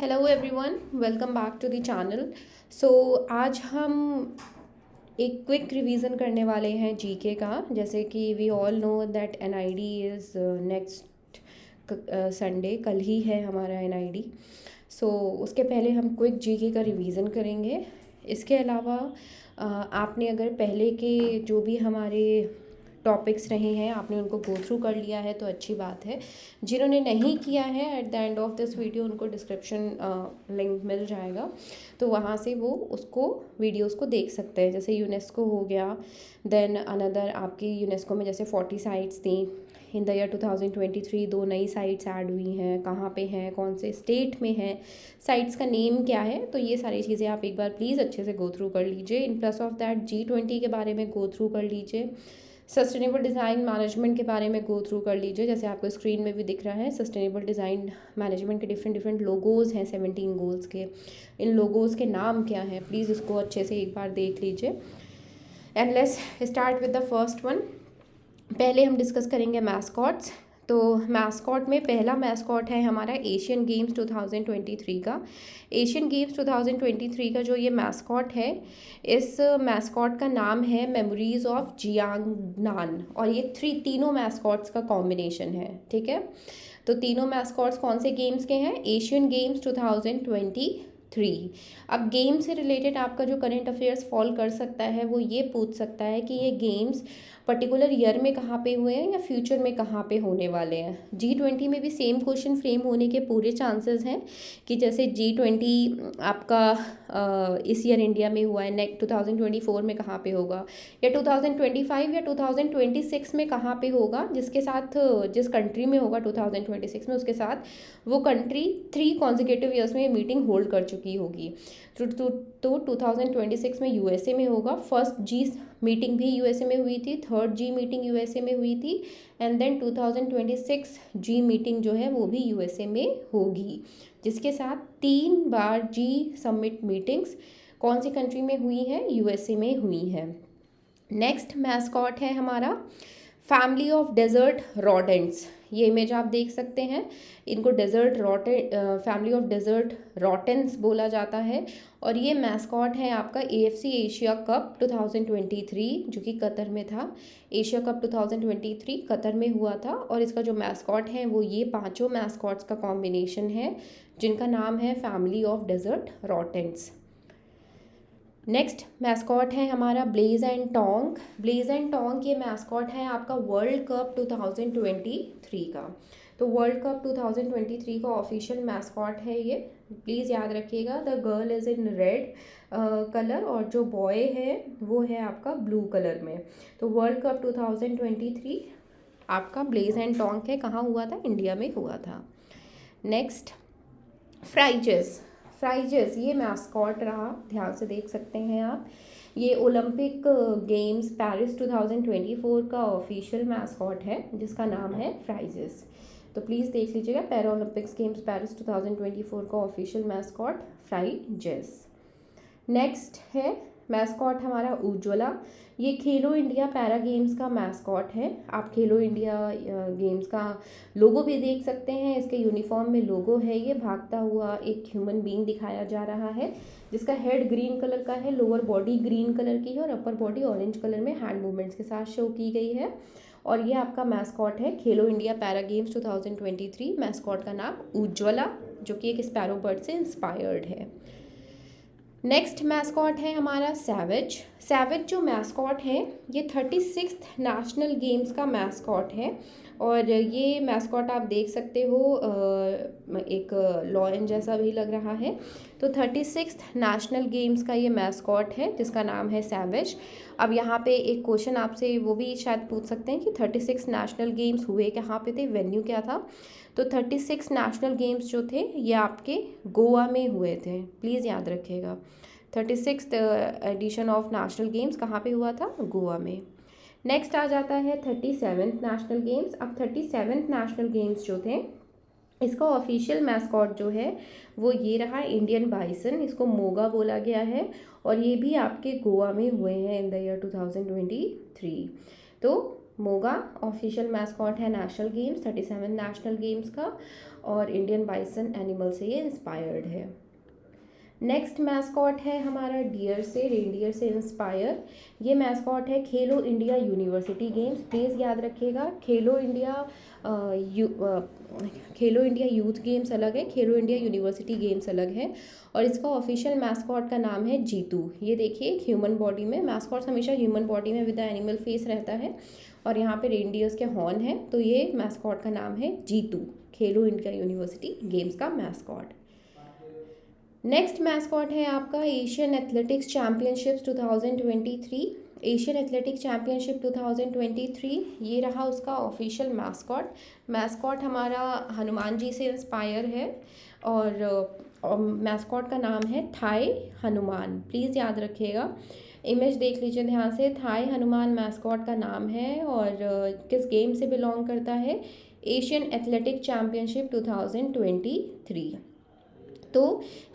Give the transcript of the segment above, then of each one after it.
Hello everyone, welcome back to the channel. So आज हम एक क्विक रिवीजन करने वाले हैं जीके का। जैसे कि we all know that NID is next Sunday, कल ही है हमारा एनआईडी। सो उसके पहले हम क्विक जीके का रिवीजन करेंगे। इसके अलावा आपने अगर पहले के जो भी हमारे टॉपिक्स रहे हैं आपने उनको गो थ्रू कर लिया है तो अच्छी बात है। जिन्होंने नहीं किया है, at the end of this video उनको डिस्क्रिप्शन लिंक मिल जाएगा, तो वहाँ से वो उसको वीडियोस को देख सकते हैं। जैसे यूनेस्को हो गया, देन अनदर आपकी यूनेस्को में जैसे 40 साइट्स थी। इन द ईयर 2023 दो नई साइट्स ऐड हुई हैं, कहाँ पे हैं, कौन से स्टेट में हैं, साइट्स का नेम क्या है, तो ये सारी चीज़ें आप एक बार प्लीज़ अच्छे से गो थ्रू कर लीजिए। इन प्लस ऑफ दैट G20 के बारे में गो थ्रू कर लीजिए। सस्टेनेबल डिज़ाइन मैनेजमेंट के बारे में गो थ्रू कर लीजिए। जैसे आपको स्क्रीन में भी दिख रहा है, सस्टेनेबल डिज़ाइन मैनेजमेंट के डिफरेंट डिफरेंट लोगोज़ हैं 17 गोल्स के। इन लोगोज़ के नाम क्या हैं, प्लीज़ इसको अच्छे से एक बार देख लीजिए। And let's start with the first one. पहले हम डिस्कस करेंगे मैस्कॉट्स। तो मैस्कॉट में पहला मैस्कॉट है हमारा एशियन गेम्स 2023 का। एशियन गेम्स 2023 का जो ये मैस्कॉट है, इस मैस्कॉट का नाम है मेमोरीज ऑफ जियांगनान, और ये तीनों मैस्कॉट्स का कॉम्बिनेशन है। ठीक है, तो तीनों मैस्कॉट्स कौन से गेम्स के हैं? Asian games 2023। अब गेम से रिलेटेड आपका जो करंट अफेयर्स फॉल कर सकता है वो ये पूछ सकता है कि ये गेम्स पर्टिकुलर ईयर में कहाँ पे हुए हैं या फ्यूचर में कहाँ पे होने वाले हैं। G20 में भी सेम क्वेश्चन फ्रेम होने के पूरे चांसेस हैं कि जैसे G20 आपका इस ईयर इंडिया में हुआ है, नेक्स्ट 2024 में कहाँ पे होगा, या 2025 या 2026 में कहाँ पे होगा, जिसके साथ जिस कंट्री में होगा 2026 में उसके साथ वो कंट्री 3 कॉन्जिक्यूटिव ईयर्स में मीटिंग होल्ड कर चुकी होगी। तो 2026 में यूएसए में होगा। फर्स्ट जी मीटिंग भी यूएसए में हुई थी, थर्ड जी मीटिंग यूएसए में हुई थी, एंड देन 2026 जी मीटिंग जो है वो भी यूएसए में होगी, जिसके साथ 3 बार जी समिट मीटिंग्स कौन सी कंट्री में हुई हैं? यूएसए में हुई हैं। नेक्स्ट मैस्कॉट है हमारा फैमिली ऑफ डेजर्ट रॉडेंट्स। ये इमेज आप देख सकते हैं, इनको डेजर्ट रॉटें फैमिली ऑफ डेजर्ट रॉटेंस बोला जाता है। और ये मैस्कॉट है आपका AFC एशिया कप 2023 जो कि कतर में था। एशिया कप 2023 कतर में हुआ था, और इसका जो मैस्कॉट है वो ये पांचों मैस्कॉट्स का कॉम्बिनेशन है जिनका नाम है family of desert rodents. Next mascot है हमारा Blaze and Tong. Blaze and Tong ये मैस्कॉट है आपका वर्ल्ड कप 2023 का। तो वर्ल्ड कप 2023 का ऑफिशियल मैस्कॉट है ये, प्लीज़ याद रखिएगा। The girl is in red colour और जो बॉय है वो है आपका ब्लू कलर में। तो वर्ल्ड कप 2023 आपका ब्लेज एंड टोंग है, कहाँ हुआ था? इंडिया में हुआ था। नेक्स्ट फ्राइजेस। फ्राइजेस ये मैस्कॉट रहा, ध्यान से देख सकते हैं आप। ये ओलंपिक गेम्स पेरिस 2024 का ऑफिशियल मैस्कॉट है जिसका नाम है फ्राइजेस। तो प्लीज़ देख लीजिएगा, पैरा ओलंपिक्स गेम्स पेरिस 2024 का ऑफिशियल मैस्कॉट फ्राइजेस। नेक्स्ट है मैस्कॉट हमारा उज्ज्वला। ये खेलो इंडिया पैरा गेम्स का मैस्कॉट है। आप खेलो इंडिया गेम्स का लोगो भी देख सकते हैं, इसके यूनिफॉर्म में लोगो है। ये भागता हुआ एक ह्यूमन बीइंग दिखाया जा रहा है जिसका हेड ग्रीन कलर का है, लोअर बॉडी ग्रीन कलर की है और अपर बॉडी ऑरेंज कलर में हैंड मूवमेंट्स के साथ शो की गई है। और ये आपका मैस्कॉट है खेलो इंडिया पैरा गेम्स 2023। मैस्कॉट का नाम उज्ज्वला, जो कि एक स्पैरो बर्ड से इंस्पायर्ड है। नेक्स्ट मैस्कॉट है हमारा सैवेज। सैवेज जो मैस्कॉट है ये 36th नेशनल गेम्स का मैस्कॉट है, और ये मैस्कॉट आप देख सकते हो एक लॉयन जैसा भी लग रहा है। तो 36th नेशनल गेम्स का ये मैस्कॉट है जिसका नाम है सैवेज। अब यहाँ पे एक क्वेश्चन आपसे वो भी शायद पूछ सकते हैं कि 36 नेशनल गेम्स हुए कहाँ पे थे, वेन्यू क्या था? तो 36 नेशनल गेम्स जो थे ये आपके गोवा में हुए थे, प्लीज़ याद रखिएगा। 36th addition of national games कहाँ पे हुआ था? गोवा में। नेक्स्ट आ जाता है 37th नेशनल गेम्स। अब 37th नेशनल गेम्स जो थे इसका ऑफिशियल मैस्कॉट जो है वो ये रहा, इंडियन बाइसन, इसको मोगा बोला गया है, और ये भी आपके गोवा में हुए हैं इन द ईयर 2023। तो मोगा ऑफिशियल मैस्कॉट है नेशनल गेम्स, 37 नेशनल गेम्स का। और इंडियन बाइसन एनिमल से ये इंस्पायर्ड है। नेक्स्ट मैस्कॉट है हमारा डियर से, रेनडियर से इंस्पायर। ये मैस्कॉट है खेलो इंडिया यूनिवर्सिटी गेम्स। प्लीज़ याद रखिएगा, खेलो इंडिया यूथ गेम्स अलग है, खेलो इंडिया यूनिवर्सिटी गेम्स अलग है। और इसका ऑफिशियल मैस्कॉट का नाम है जीतू। ये देखिए एक ह्यूमन बॉडी में, मैस्कॉट हमेशा ह्यूमन बॉडी में विद एनिमल फेस रहता है और यहाँ पे रेनडियर्स के हॉर्न है, तो ये मैस्कॉट का नाम है जीतू, खेलो इंडिया यूनिवर्सिटी गेम्स का मैस्कॉट। नेक्स्ट मैस्कॉट है आपका Asian athletics championships 2023। Asian athletics championship 2023 ये रहा उसका ऑफिशियल मैस्कॉट। मैस्कॉट हमारा हनुमान जी से इंस्पायर है और मैस्कॉट का नाम है थाई हनुमान। प्लीज़ याद रखिएगा, इमेज देख लीजिए ध्यान से। थाई हनुमान मैस्कॉट का नाम है और किस गेम से बिलोंग करता है, एशियन एथलेटिक चैम्पियनशिप 2023। तो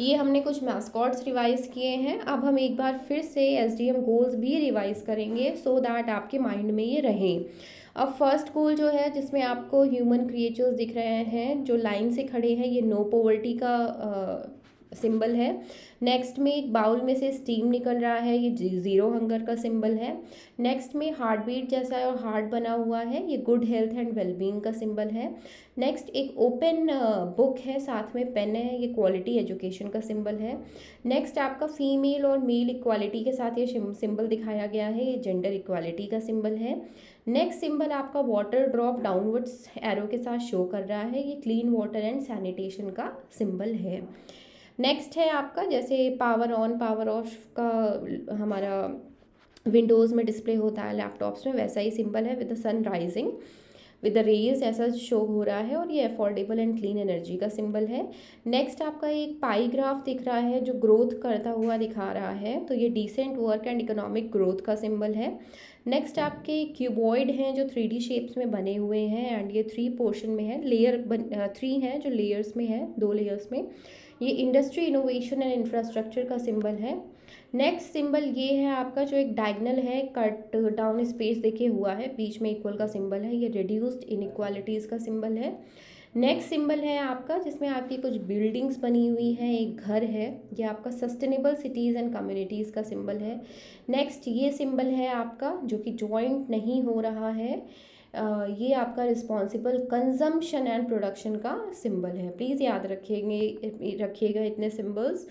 ये हमने कुछ मैस्कॉट्स रिवाइज़ किए हैं। अब हम एक बार फिर से एसडीएम गोल्स भी रिवाइज़ करेंगे सो दैट आपके माइंड में ये रहें। अब फर्स्ट गोल जो है जिसमें आपको ह्यूमन क्रिएचर्स दिख रहे हैं जो लाइन से खड़े हैं, ये नो पॉवर्टी का सिंबल है। नेक्स्ट में एक बाउल में से स्टीम निकल रहा है, ये ज़ीरो हंगर का सिंबल है। नेक्स्ट में हार्ट बीट जैसा है और हार्ट बना हुआ है, ये गुड हेल्थ एंड वेलबींग का सिंबल है। नेक्स्ट एक ओपन बुक है, साथ में पेन है, ये क्वालिटी एजुकेशन का सिंबल है। नेक्स्ट आपका फीमेल और मेल इक्वालिटी के साथ ये सिंबल दिखाया गया है, ये जेंडर इक्वालिटी का सिंबल है। नेक्स्ट सिंबल आपका वाटर ड्रॉप डाउनवर्ड्स एरो के साथ शो कर रहा है, ये क्लीन वाटर एंड सैनिटेशन का सिंबल है। नेक्स्ट है आपका जैसे पावर ऑन पावर ऑफ का हमारा विंडोज़ में डिस्प्ले होता है लैपटॉप्स में, वैसा ही सिंबल है with the sun rising with the rays, ऐसा शो हो रहा है और ये अफोर्डेबल एंड क्लीन एनर्जी का सिंबल है। नेक्स्ट आपका एक पाई ग्राफ दिख रहा है जो ग्रोथ करता हुआ दिखा रहा है, तो ये decent work and economic growth का सिंबल है। नेक्स्ट आपके क्यूबॉइड हैं जो 3D शेप्स में बने हुए हैं एंड ये 3 पोर्शन में है, लेयर 3 हैं जो लेयर्स में है, 2 लेयर्स में। ये इंडस्ट्री इनोवेशन एंड इंफ्रास्ट्रक्चर का सिंबल है। नेक्स्ट सिंबल ये है आपका जो एक डायगनल है, कट डाउन स्पेस देखिए हुआ है, बीच में इक्वल का सिंबल है, ये रिड्यूस्ड इनइक्वालिटीज़ का सिंबल है। नेक्स्ट सिंबल है आपका जिसमें आपकी कुछ बिल्डिंग्स बनी हुई हैं, एक घर है, ये आपका सस्टेनेबल सिटीज़ एंड कम्युनिटीज़ का सिंबल है। नेक्स्ट ये सिंबल है आपका जो कि जॉइंट नहीं हो रहा है, ये आपका रिस्पॉन्सिबल कंजम्पशन एंड प्रोडक्शन का सिंबल है। प्लीज़ याद रखिएगा इतने सिंबल्स।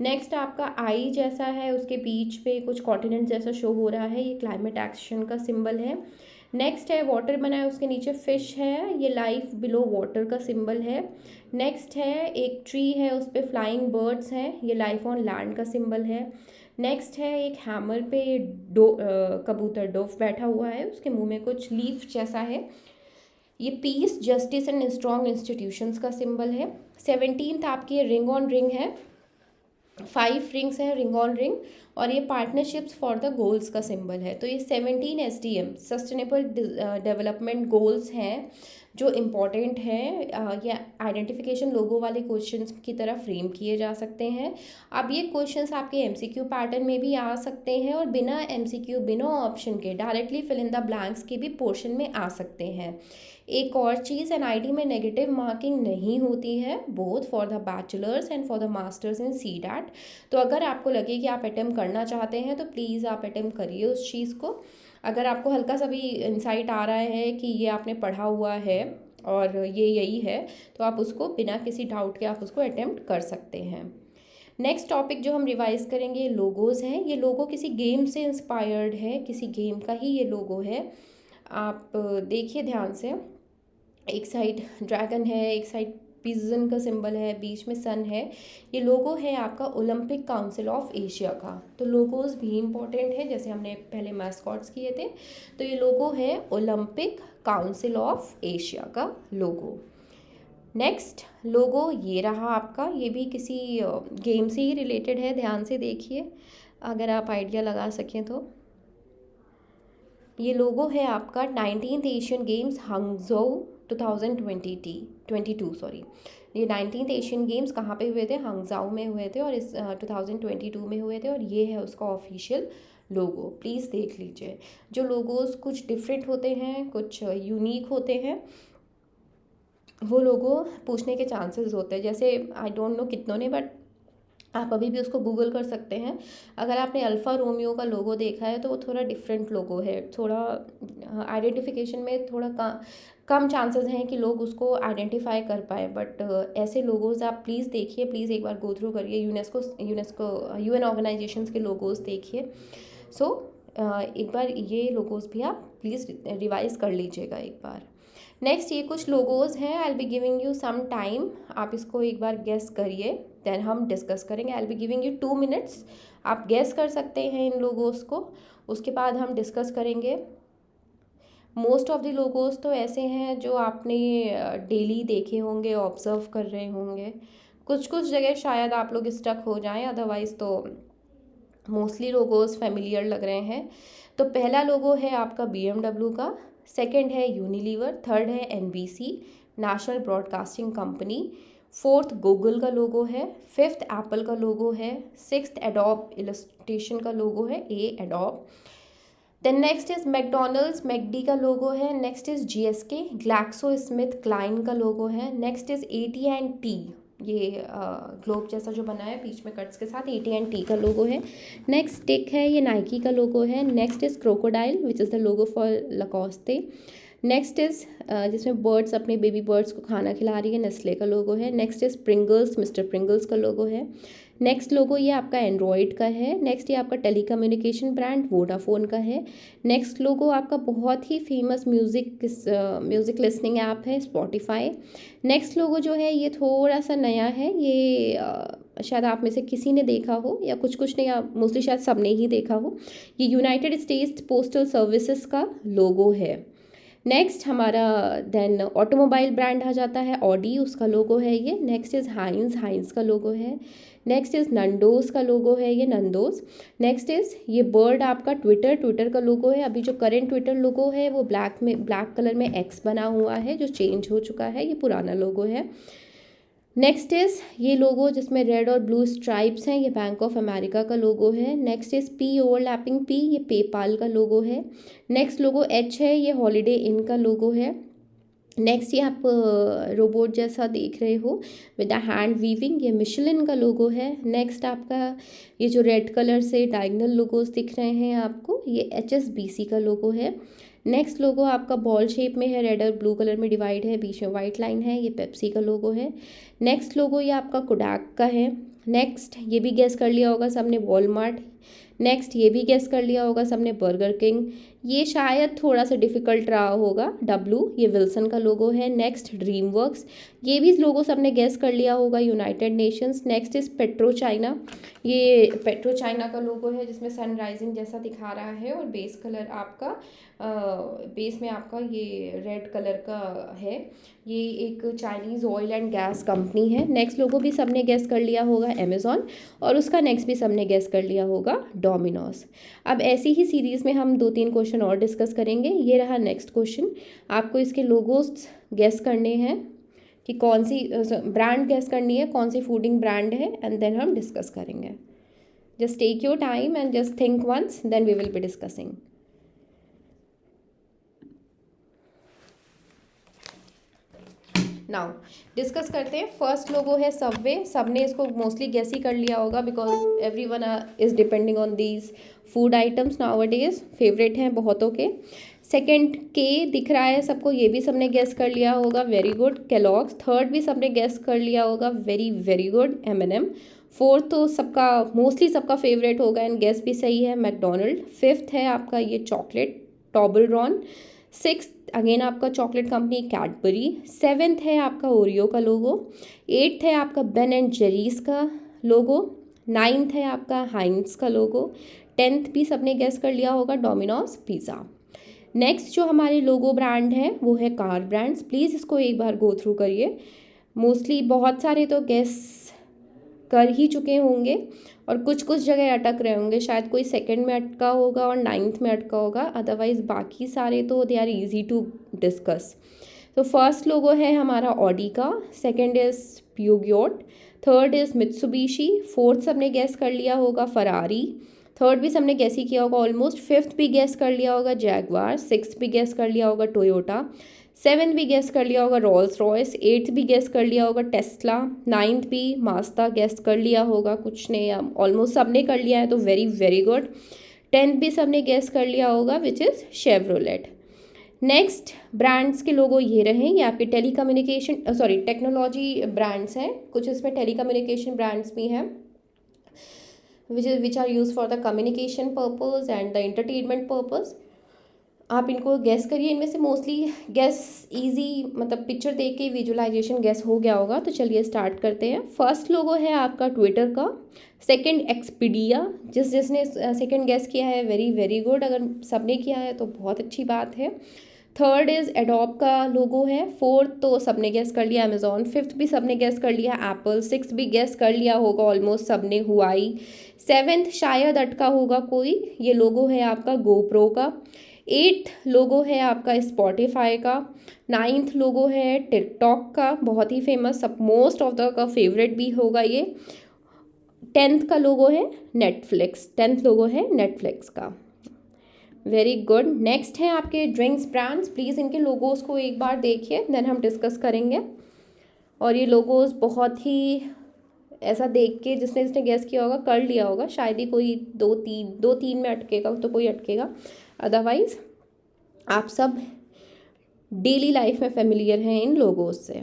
नेक्स्ट आपका आई जैसा है, उसके बीच पे कुछ कॉन्टिनेंट जैसा शो हो रहा है, ये क्लाइमेट एक्शन का सिंबल है। नेक्स्ट है वाटर बना है, उसके नीचे फिश है, ये लाइफ बिलो वाटर का सिंबल है। नेक्स्ट है एक ट्री है, उस पर फ्लाइंग बर्ड्स हैं, ये लाइफ ऑन लैंड का सिंबल है। नेक्स्ट है एक हैमर पे कबूतर डोव बैठा हुआ है, उसके मुंह में कुछ लीफ जैसा है, ये piece justice and strong institutions का सिंबल है। 17th आपकी रिंग ऑन रिंग है, 5 रिंग्स हैं रिंग ऑन रिंग और ये पार्टनरशिप्स फॉर द गोल्स का सिंबल है। तो ये 17 SDM सस्टेनेबल डेवलपमेंट गोल्स हैं जो इम्पॉर्टेंट हैं, ये आइडेंटिफिकेशन लोगो वाले क्वेश्चंस की तरह फ्रेम किए जा सकते हैं। अब ये क्वेश्चंस आपके MCQ पैटर्न में भी आ सकते हैं और बिना MCQ बिना ऑप्शन के directly fill in the blanks के भी पोर्शन में आ सकते हैं। एक और चीज़, NIT में नेगेटिव मार्किंग नहीं होती है, both for the bachelors and for the masters in CDAT। तो अगर आपको लगे कि आप अटेम्प्ट करना चाहते हैं तो प्लीज़ आप अटेम्प्ट करिए उस चीज़ को। अगर आपको हल्का सा भी इंसाइट आ रहा है कि ये आपने पढ़ा हुआ है और ये यही है, तो आप उसको बिना किसी डाउट के आप उसको अटेम्प्ट कर सकते हैं। नेक्स्ट टॉपिक जो हम रिवाइज करेंगे लोगोज़ हैं। ये लोगो किसी गेम से इंस्पायर्ड है, किसी गेम का ही ये लोगो है। आप देखिए ध्यान से, एक साइड ड्रैगन है, एक साइड पिजन का सिंबल है, बीच में सन है। ये लोगो है आपका ओलंपिक काउंसिल ऑफ एशिया का। तो लोगोज भी इम्पॉर्टेंट है, जैसे हमने पहले मैस्कॉट्स किए थे, तो ये लोगो है ओलंपिक काउंसिल ऑफ एशिया का लोगो। नेक्स्ट लोगो ये रहा आपका, ये भी किसी गेम से ही रिलेटेड है, ध्यान से देखिए अगर आप आइडिया लगा सकें तो। ये लोगो है आपका 19th Asian games Hangzhou 2022 sorry. ये 19th एशियन गेम्स कहाँ पे हुए थे, हांगझाओ में हुए थे और इस 2022 में हुए थे और ये है उसका ऑफिशियल लोगो। प्लीज़ देख लीजिए, जो लोगोस कुछ डिफरेंट होते हैं, कुछ यूनिक होते हैं, वो लोगों पूछने के चांसेस होते हैं। जैसे आई डोंट नो कितनों ने, बट आप अभी भी उसको गूगल कर सकते हैं। अगर आपने अल्फ़ा रोमियो का लोगो देखा है तो वो थोड़ा डिफरेंट लोगो है, थोड़ा आइडेंटिफिकेशन में थोड़ा कम चांसेस हैं कि लोग उसको आइडेंटिफाई कर पाए। बट ऐसे लोगोज आप प्लीज़ देखिए, प्लीज़ एक बार गो थ्रू करिए, यूनेस्को यूएन ऑर्गेनाइजेशंस के लोगोज देखिए। सो एक बार ये लोगोज भी आप प्लीज़ रिवाइज कर लीजिएगा एक बार। नेक्स्ट ये कुछ लोगोज हैं, I will be giving you some time, आप इसको एक बार गेस करिए, देन हम डिस्कस करेंगे। I will be giving you 2 minutes, आप गेस कर सकते हैं इन लोगोज को, उसके बाद हम डिस्कस करेंगे। मोस्ट ऑफ द लोगोज तो ऐसे हैं जो आपने डेली देखे होंगे, ऑब्जर्व कर रहे होंगे। कुछ कुछ जगह शायद आप लोग स्टक हो जाएं, अदरवाइज़ तो मोस्टली लोगोज फेमिलियर लग रहे हैं। तो पहला लोगो है आपका BMW का, सेकंड है यूनिलीवर, थर्ड है NBC national broadcasting company, fourth Google का लोगो है, फिफ्थ एप्पल का लोगो है, सिक्स्थ एडोब इलस्ट्रेशन का लोगो है, Adobe. Then next is McDonald's, McD का लोगो है। Next is GSK GlaxoSmithKline का लोगो है। नेक्स्ट इज AT&T, ये ग्लोब जैसा जो बना है बीच में कट्स के साथ, AT&T का लोगो है। नेक्स्ट टिक है, ये नाइकी का लोगो है। Next is crocodile which is the logo for Lacoste. Next is जिसमें बर्ड्स अपने बेबी बर्ड्स को खाना खिला रही है, नेस्ले का लोगो है। Next is Pringles, mister Pringles का लोगो है। नेक्स्ट लोगो ये आपका एंड्रॉयड का है। नेक्स्ट ये आपका टेलीकम्युनिकेशन ब्रांड वोडाफोन का है। नेक्स्ट लोगो आपका बहुत ही फेमस म्यूज़िक लिसनिंग ऐप है, स्पॉटिफाई। नेक्स्ट लोगो जो है ये थोड़ा सा नया है, ये शायद आप में से किसी ने देखा हो या कुछ कुछ ने, या मोस्टली शायद सब ने ही देखा हो। ये यूनाइटेड स्टेट्स पोस्टल सर्विसेज का लोगो है। नेक्स्ट हमारा देन ऑटोमोबाइल ब्रांड आ जाता है, ऑडी, उसका लोगो है ये। नेक्स्ट इज़ हाइंस का लोगो है। नेक्स्ट इज़ नंडोज़ का लोगो है ये, नंदोज़। नेक्स्ट इज़ ये बर्ड आपका ट्विटर का लोगो है। अभी जो करेंट ट्विटर लोगो है वो ब्लैक कलर में एक्स बना हुआ है, जो चेंज हो चुका है, ये पुराना लोगो है। नेक्स्ट इज़ ये लोगो जिसमें रेड और ब्लू स्ट्राइप्स हैं, ये बैंक ऑफ अमेरिका का लोगो है। Next is P overlapping P, ये पेपाल का लोगो है। नेक्स्ट लोगो H है, ये हॉलीडे इन का लोगो है। नेक्स्ट ये आप रोबोट जैसा देख रहे हो विद द हैंड वीविंग, ये मिशेलिन का लोगो है। नेक्स्ट आपका ये जो रेड कलर से डायगनल लोगोस दिख रहे हैं आपको, ये HSBC का लोगो है। नेक्स्ट लोगो आपका बॉल शेप में है, रेड और ब्लू कलर में डिवाइड है, बीच में वाइट लाइन है, ये पेप्सी का लोगो है। नेक्स्ट लोगो ये आपका कोडैक का है। नेक्स्ट ये भी गेस कर लिया होगा सबने, वॉलमार्ट। नेक्स्ट ये भी गेस कर लिया होगा सबने, बर्गर किंग। ये शायद थोड़ा सा डिफिकल्ट रहा होगा, W, ये विल्सन का लोगो है। नेक्स्ट ड्रीम वर्क्स, ये भी लोगो सबने गेस कर लिया होगा, United Nations. Next is petro China, ये पेट्रो चाइना का लोगो है जिसमें सनराइजिंग जैसा दिखा रहा है, और बेस कलर आपका बेस में आपका ये रेड कलर का है। ये एक Chinese oil and gas company है। नेक्स्ट लोगो भी सबने गेस कर लिया होगा, अमेज़ॉन, और उसका नेक्स्ट भी सबने गेस कर लिया होगा, डोमिनोज। अब ऐसी ही सीरीज़ में हम 2-3 क्वेश्चन और डिस्कस करेंगे। ये रहा नेक्स्ट क्वेश्चन, आपको इसके लोगोस गेस करने हैं कि कौन सी ब्रांड गेस करनी है, कौन सी फूडिंग ब्रांड है, एंड देन हम डिस्कस करेंगे। Just take your time and just think once, then we will be discussing. Now discuss करते हैं। फर्स्ट लोगो है सबवे, सबने इसको मोस्टली गेस ही कर लिया होगा because everyone is depending on these food items nowadays, favourite हैं बहुतों के। सेकंड के दिख रहा है सबको, ये भी सबने गेस कर लिया होगा, वेरी गुड, केलॉग्स। थर्ड भी सबने गेस कर लिया होगा, very very good, M&M। Fourth तो सबका मोस्टली सबका फेवरेट होगा एंड गेस भी सही है, मैकडोनल्ड। फिफ्थ है आपका ये चॉकलेट, टॉबलरॉन। सिक्स अगेन आपका चॉकलेट कंपनी कैडबरी। सेवेंथ है आपका ओरियो का लोगो। एट्थ है आपका बेन एंड जेरीज का लोगो। नाइन्थ है आपका हाइंस का लोगो। 10th भी सबने गेस कर लिया होगा, डोमिनोज पिज़्ज़ा। नेक्स्ट जो हमारे लोगो ब्रांड है वो है कार ब्रांड्स। प्लीज़ इसको एक बार गो थ्रू करिए, मोस्टली बहुत सारे तो गेस कर ही चुके होंगे और कुछ कुछ जगह अटक रहे होंगे, शायद कोई सेकंड में अटका होगा और 9th में अटका होगा, अदरवाइज बाकी सारे तो they are easy to discuss. तो फर्स्ट लोगो है हमारा ऑडी का, second is Peugeot, third is Mitsubishi, fourth सबने गेस कर लिया होगा फरारी, थर्ड भी सबने गेस ही किया होगा ऑलमोस्ट, फिफ्थ भी गेस कर लिया होगा जैगवार, सिक्स्थ भी गेस कर लिया होगा टोयोटा, 7th भी गेस कर लिया होगा रोल्स रॉयस, 8th भी गेस कर लिया होगा टेस्ला, 9th भी मास्ता गेस कर लिया होगा कुछ ने या ऑलमोस्ट सब ने कर लिया है तो वेरी वेरी गुड। 10th भी सब ने गेस कर लिया होगा which is Chevrolet. Next brands के लोगो ये रहे, ये आपके टेक्नोलॉजी ब्रांड्स हैं, कुछ इसमें टेलीकम्युनिकेशन ब्रांड्स भी हैं which are use for the communication purpose and the entertainment purpose. आप इनको गैस करिए, इनमें से मोस्टली गैस इजी, मतलब पिक्चर देख के विजुअलाइजेशन गैस हो गया होगा। तो चलिए स्टार्ट करते हैं। फर्स्ट लोगो है आपका ट्विटर का, सेकंड एक्सपीडिया, जिसने सेकंड गैस किया है वेरी वेरी गुड, अगर सबने किया है तो बहुत अच्छी बात है। थर्ड इज़ एडोब का लोगो है। फोर्थ तो सबने गैस कर लिया अमेजोन, फिफ्थ भी सबने गैस कर लिया एप्पल, सिक्स भी गैस कर लिया होगा ऑलमोस्ट सबने हुआई, सेवेंथ शायद अटका होगा कोई, ये लोगो है आपका गोप्रो का। 8th लोगो है आपका स्पॉटिफाई का। 9th लोगो है टिकटॉक का, बहुत ही फेमस, सब मोस्ट ऑफ द का फेवरेट भी होगा ये। 10th का लोगो है नेटफ्लिक्स, 10th लोगो है नेटफ्लिक्स का। Very good. नेक्स्ट है आपके ड्रिंक्स ब्रांड्स, प्लीज़ इनके लोगोस को एक बार देखिए देन हम डिस्कस करेंगे। और ये लोगोस बहुत ही ऐसा देख के जिसने गैस किया होगा कर लिया होगा, शायद ही कोई दो तीन में अटकेगा तो कोई अटकेगा, अदरवाइज आप सब डेली लाइफ में फेमिलियर हैं इन लोगोस से।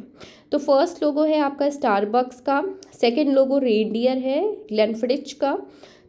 तो फर्स्ट लोगो है आपका स्टारबक्स का, सेकंड लोगो रेनडियर है ग्लेनफिडिच का,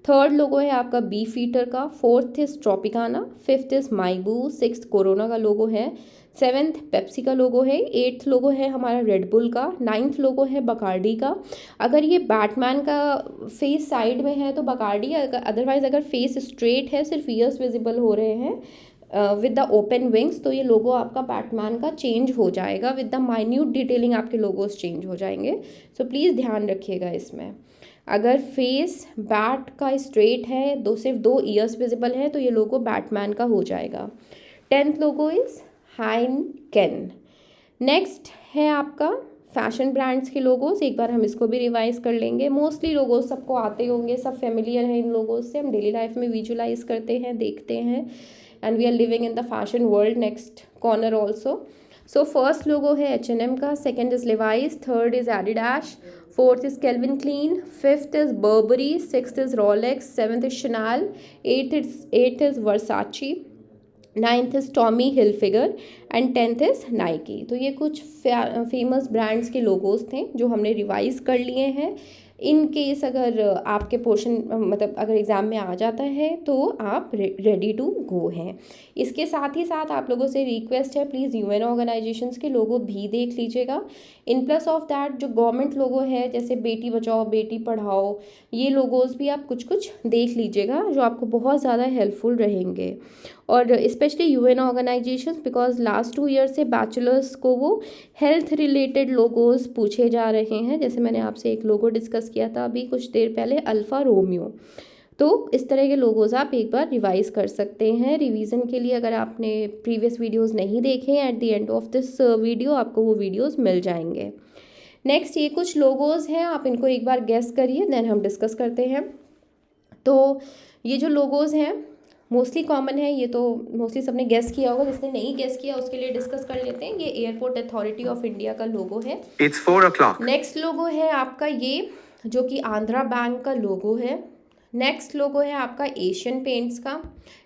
थर्ड लोगो है आपका बीफ ईटर का, fourth is Tropicana, fifth is Malibu, sixth Corona का लोगो है, सेवेंथ पेप्सी का लोगो है, 8th लोगो है हमारा रेडबुल का, 9th लोगो है बकार्डी का। अगर ये बैटमैन का फेस साइड में है तो बकार्डी, अदरवाइज अगर फेस स्ट्रेट है सिर्फ ईयर्स विजिबल हो रहे हैं विद द ओपन विंग्स तो ये लोगो आपका बैटमैन का चेंज हो जाएगा, विद द माइन्यूट डिटेलिंग आपके लोगोस चेंज हो जाएंगे। सो प्लीज़ ध्यान रखिएगा इसमें। अगर फेस बैट का स्ट्रेट है, सिर्फ 2 ईयर्स विजिबल है तो ये लोगो बैटमैन का हो जाएगा। 10th logo is हाइनकेन। नेक्स्ट है आपका फैशन ब्रांड्स के लोगोस, एक बार हम इसको भी रिवाइज कर लेंगे। मोस्टली लोगोस सबको आते होंगे, सब फेमिलियर हैं इन लोगोस से, हम डेली लाइफ में विजुलाइज करते हैं, देखते हैं, and we are living in the fashion world next corner also. So first logo है H&M का, second is Levi's, third is Adidas, fourth is Calvin Klein, fifth is Burberry, sixth is Rolex, seventh is Chanel, eighth is Versace, 9th is Tommy Hilfiger and 10th is Nike. तो ये कुछ famous brands के logos थे जो हमने revise कर लिए हैं। इन केस अगर आपके पोर्शन मतलब अगर एग्ज़ाम में आ जाता है तो आप रेडी टू गो हैं। इसके साथ ही साथ आप लोगों से रिक्वेस्ट है, प्लीज़ UN ऑर्गेनाइजेशंस के लोगो भी देख लीजिएगा। इन प्लस ऑफ दैट जो गवर्नमेंट लोगो है जैसे बेटी बचाओ बेटी पढ़ाओ, ये लोगोस भी आप कुछ कुछ देख लीजिएगा जो आपको बहुत ज़्यादा हेल्पफुल रहेंगे। और specially UN organisations, because last 2 year से बैचलर्स को वो हेल्थ रिलेटेड लोगोस पूछे जा रहे हैं। जैसे मैंने आपसे एक लोगो डिस्कस किया था अभी कुछ देर पहले, अल्फ़ा रोमियो। तो इस तरह के लोगोस आप एक बार रिवाइज कर सकते हैं रिवीजन के लिए। अगर आपने प्रीवियस वीडियोस नहीं देखे हैं, at the end of this video आपको वो वीडियोस मिल जाएंगे। नेक्स्ट ये कुछ लोगोस हैं, आप इनको एक बार गेस करिए देन हम डिस्कस करते हैं। तो ये जो लोगोस हैं मोस्टली कॉमन है, ये तो मोस्टली सबने गेस किया होगा, जिसने नहीं गेस किया उसके लिए डिस्कस कर लेते हैं। ये एयरपोर्ट अथॉरिटी ऑफ इंडिया का लोगो है। It's 4 o'clock. नेक्स्ट लोगो है आपका ये जो कि आंध्रा बैंक का लोगो है। नेक्स्ट लोगो है आपका एशियन पेंट्स का।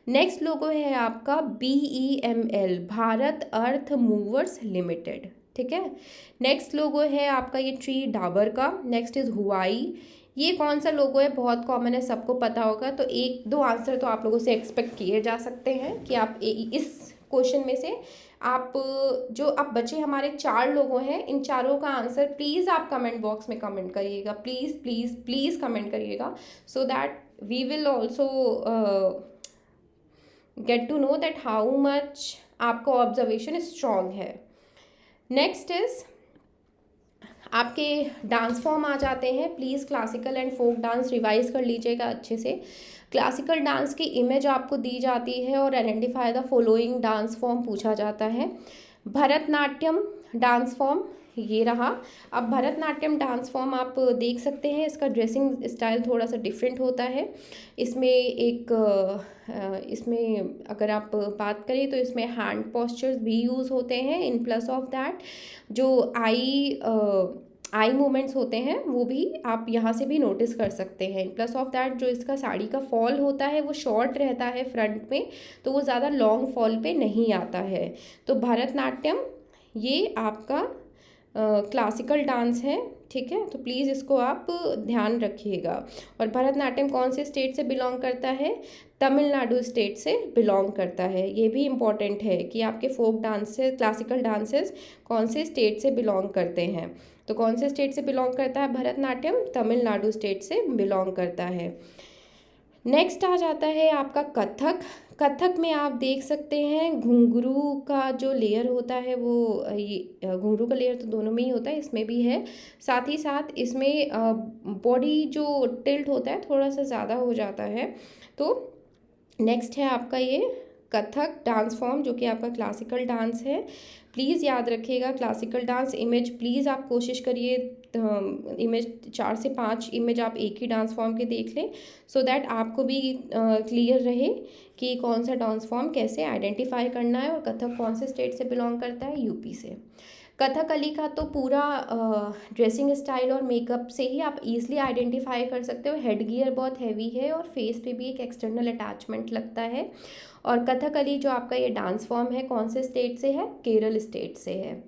नेक्स्ट लोगो है आपका BEML, भारत अर्थ मूवर्स लिमिटेड, ठीक है। नेक्स्ट लोगो है आपका ये ट्री डाबर का। नेक्स्ट इज हुआई। ये कौन सा लोगो है, बहुत कॉमन है, सबको पता होगा। तो 1-2 आंसर तो आप लोगों से एक्सपेक्ट किए जा सकते हैं कि आप इस क्वेश्चन में से आप जो आप बचे हमारे 4 लोगों हैं, इन चारों का आंसर प्लीज़ आप कमेंट बॉक्स में कमेंट करिएगा, प्लीज़ प्लीज़ प्लीज़ कमेंट करिएगा, so that we will also get to know that how much आपका ऑब्जर्वेशन स्ट्रॉन्ग है। नेक्स्ट इज आपके डांस फॉर्म आ जाते हैं। Please classical and folk dance revise कर लीजिएगा अच्छे से। क्लासिकल डांस की इमेज आपको दी जाती है और identify the following dance form पूछा जाता है। भरतनाट्यम डांस फॉर्म, ये रहा। अब भरतनाट्यम डांस फॉर्म आप देख सकते हैं, इसका ड्रेसिंग स्टाइल थोड़ा सा डिफरेंट होता है। इसमें इसमें अगर आप बात करें तो इसमें हैंड पोस्चर्स भी यूज़ होते हैं। इन प्लस ऑफ दैट जो आई मूवमेंट्स होते हैं वो भी आप यहाँ से भी नोटिस कर सकते हैं। प्लस ऑफ दैट जो इसका साड़ी का फॉल होता है वो शॉर्ट रहता है फ्रंट में, तो वो ज़्यादा लॉन्ग फॉल पे नहीं आता है। तो भरतनाट्यम ये आपका क्लासिकल डांस है, ठीक है, तो प्लीज़ इसको आप ध्यान रखिएगा। और भरतनाट्यम कौन से स्टेट से बिलोंग करता है? तमिलनाडु स्टेट से बिलोंग करता है। ये भी इम्पॉर्टेंट है कि आपके फोक डांसेस, क्लासिकल डांसेस कौन से स्टेट से बिलोंग करते हैं। तो कौन से स्टेट से बिलोंग करता है भरतनाट्यम? तमिलनाडु स्टेट से बिलोंग करता है। नेक्स्ट आ जाता है आपका कथक। कथक में आप देख सकते हैं घुंघरू का जो लेयर होता है वो ये घुंघरू का लेयर तो दोनों में ही होता है, इसमें भी है। साथ ही साथ इसमें बॉडी जो टिल्ट होता है थोड़ा सा ज़्यादा हो जाता है। तो नेक्स्ट है आपका ये कथक डांस फॉर्म जो कि आपका क्लासिकल डांस है। प्लीज़ याद रखिएगा क्लासिकल डांस इमेज, प्लीज़ आप कोशिश करिए इमेज 4 से 5 इमेज आप एक ही डांस फॉर्म के देख लें, सो दैट आपको भी क्लियर रहे कि कौन सा डांस फॉर्म कैसे आइडेंटिफाई करना है। और कथक कौन से स्टेट से बिलोंग करता है? यूपी से। कथकली का तो पूरा ड्रेसिंग स्टाइल और मेकअप से ही आप इजीली आइडेंटिफाई कर सकते हो। हेड गियर बहुत हैवी है और फेस पे भी एक एक्सटर्नल अटैचमेंट लगता है। और कथकली जो आपका ये डांस फॉर्म है कौन से स्टेट से है? केरल स्टेट से है।